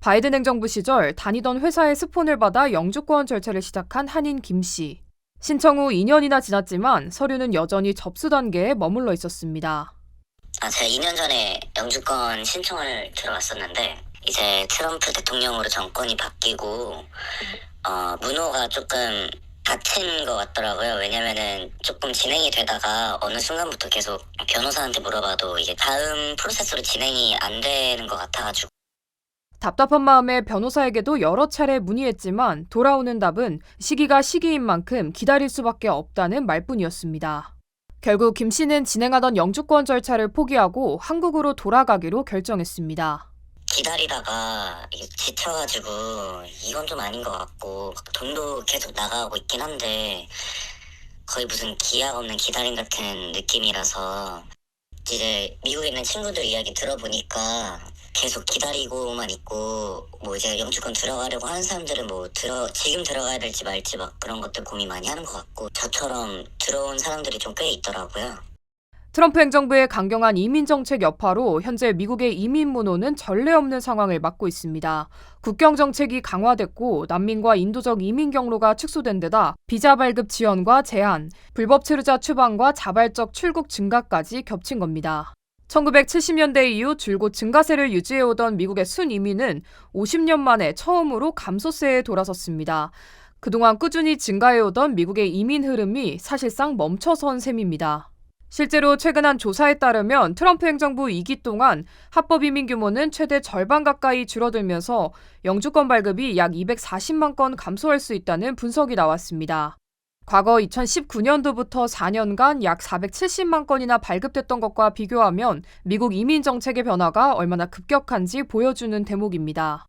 바이든 행정부 시절 다니던 회사의 스폰을 받아 영주권 절차를 시작한 한인 김 씨. 신청 후 2년이나 지났지만 서류는 여전히 접수 단계에 머물러 있었습니다. 제가 2년 전에 영주권 신청을 들어갔었는데 이제 트럼프 대통령으로 정권이 바뀌고 문호가 조금 닫힌 것 같더라고요. 왜냐면은 조금 진행이 되다가 어느 순간부터 계속 변호사한테 물어봐도 이게 다음 프로세스로 진행이 안 되는 것 같아가지고. 답답한 마음에 변호사에게도 여러 차례 문의했지만 돌아오는 답은 시기가 시기인 만큼 기다릴 수밖에 없다는 말뿐이었습니다. 결국 김 씨는 진행하던 영주권 절차를 포기하고 한국으로 돌아가기로 결정했습니다. 기다리다가 이게 지쳐가지고 이건 좀 아닌 것 같고 돈도 계속 나가고 있긴 한데 거의 무슨 기약 없는 기다림 같은 느낌이라서 이제 미국에 있는 친구들 이야기 들어보니까 계속 기다리고만 있고 뭐 이제 영주권 들어가려고 하는 사람들은 지금 들어가야 될지 말지 막 그런 것들 고민 많이 하는 것 같고 저처럼 들어온 사람들이 좀 꽤 있더라고요. 트럼프 행정부의 강경한 이민 정책 여파로 현재 미국의 이민 문호는 전례 없는 상황을 맞고 있습니다. 국경 정책이 강화됐고 난민과 인도적 이민 경로가 축소된 데다 비자 발급 지연과 제한, 불법 체류자 추방과 자발적 출국 증가까지 겹친 겁니다. 1970년대 이후 줄곧 증가세를 유지해오던 미국의 순이민은 50년 만에 처음으로 감소세에 돌아섰습니다. 그동안 꾸준히 증가해오던 미국의 이민 흐름이 사실상 멈춰선 셈입니다. 실제로 최근 한 조사에 따르면 트럼프 행정부 2기 동안 합법 이민 규모는 최대 절반 가까이 줄어들면서 영주권 발급이 약 240만 건 감소할 수 있다는 분석이 나왔습니다. 과거 2019년도부터 4년간 약 470만 건이나 발급됐던 것과 비교하면 미국 이민 정책의 변화가 얼마나 급격한지 보여주는 대목입니다.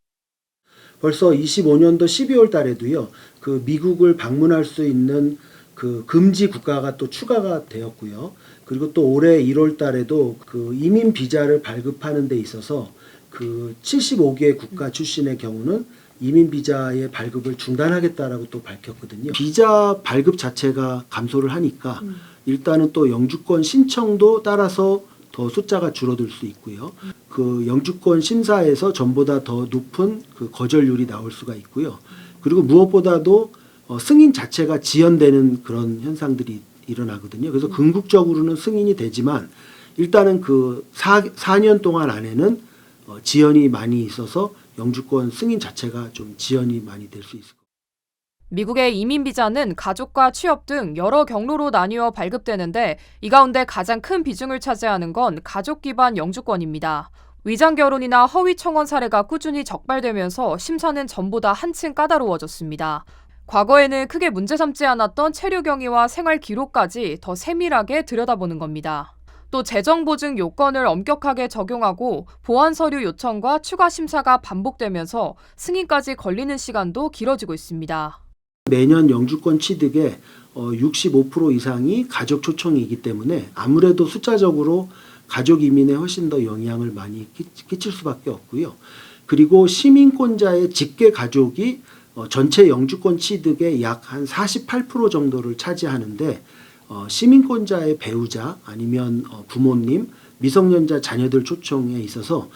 벌써 25년도 12월 달에도요, 그 미국을 방문할 수 있는 그 금지 국가가 또 추가가 되었고요. 그리고 또 올해 1월 달에도 그 이민 비자를 발급하는 데 있어서 그 75개 국가 출신의 경우는 이민 비자의 발급을 중단하겠다라고 또 밝혔거든요. 비자 발급 자체가 감소를 하니까 일단은 또 영주권 신청도 따라서 더 숫자가 줄어들 수 있고요. 그 영주권 심사에서 전보다 더 높은 그 거절률이 나올 수가 있고요. 그리고 무엇보다도 승인 자체가 지연되는 그런 현상들이 일어나거든요. 그래서 궁극적으로는 승인이 되지만 일단은 그 4년 동안 안에는 지연이 많이 있어서 영주권 승인 자체가 좀 지연이 많이 될 수 있을 겁니다. 미국의 이민 비자는 가족과 취업 등 여러 경로로 나뉘어 발급되는데 이 가운데 가장 큰 비중을 차지하는 건 가족 기반 영주권입니다. 위장 결혼이나 허위 청원 사례가 꾸준히 적발되면서 심사는 전보다 한층 까다로워졌습니다. 과거에는 크게 문제 삼지 않았던 체류 경위와 생활 기록까지 더 세밀하게 들여다보는 겁니다. 또 재정 보증 요건을 엄격하게 적용하고 보완 서류 요청과 추가 심사가 반복되면서 승인까지 걸리는 시간도 길어지고 있습니다. 매년 영주권 취득의 65% 이상이 가족 초청이기 때문에 아무래도 숫자적으로 가족 이민에 훨씬 더 영향을 많이 끼칠 수밖에 없고요. 그리고 시민권자의 직계 가족이 전체 영주권 취득의 약 한 48% 정도를 차지하는데 시민권자의 배우자 아니면 부모님, 미성년자 자녀들 초청에 있어서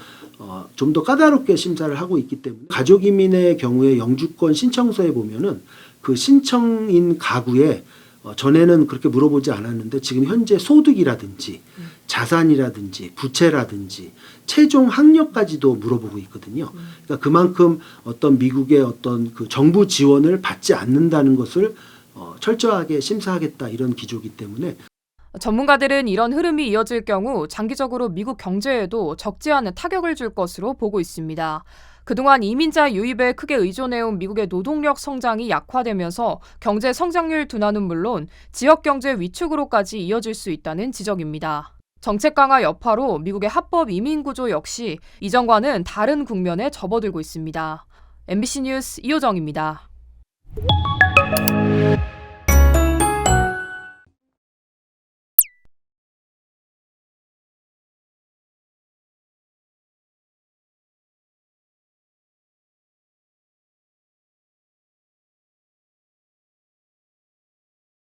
좀 더 까다롭게 심사를 하고 있기 때문에 가족 이민의 경우에 영주권 신청서에 보면은 그 신청인 가구에 전에는 그렇게 물어보지 않았는데 지금 현재 소득이라든지 자산이라든지 부채라든지 최종 학력까지도 물어보고 있거든요. 그러니까 그만큼 어떤 미국의 어떤 그 정부 지원을 받지 않는다는 것을 철저하게 심사하겠다 이런 기조이기 때문에 전문가들은 이런 흐름이 이어질 경우 장기적으로 미국 경제에도 적지 않은 타격을 줄 것으로 보고 있습니다. 그동안 이민자 유입에 크게 의존해온 미국의 노동력 성장이 약화되면서 경제 성장률 둔화는 물론 지역 경제 위축으로까지 이어질 수 있다는 지적입니다. 정책 강화 여파로 미국의 합법 이민 구조 역시 이전과는 다른 국면에 접어들고 있습니다. MBC 뉴스 이호정입니다.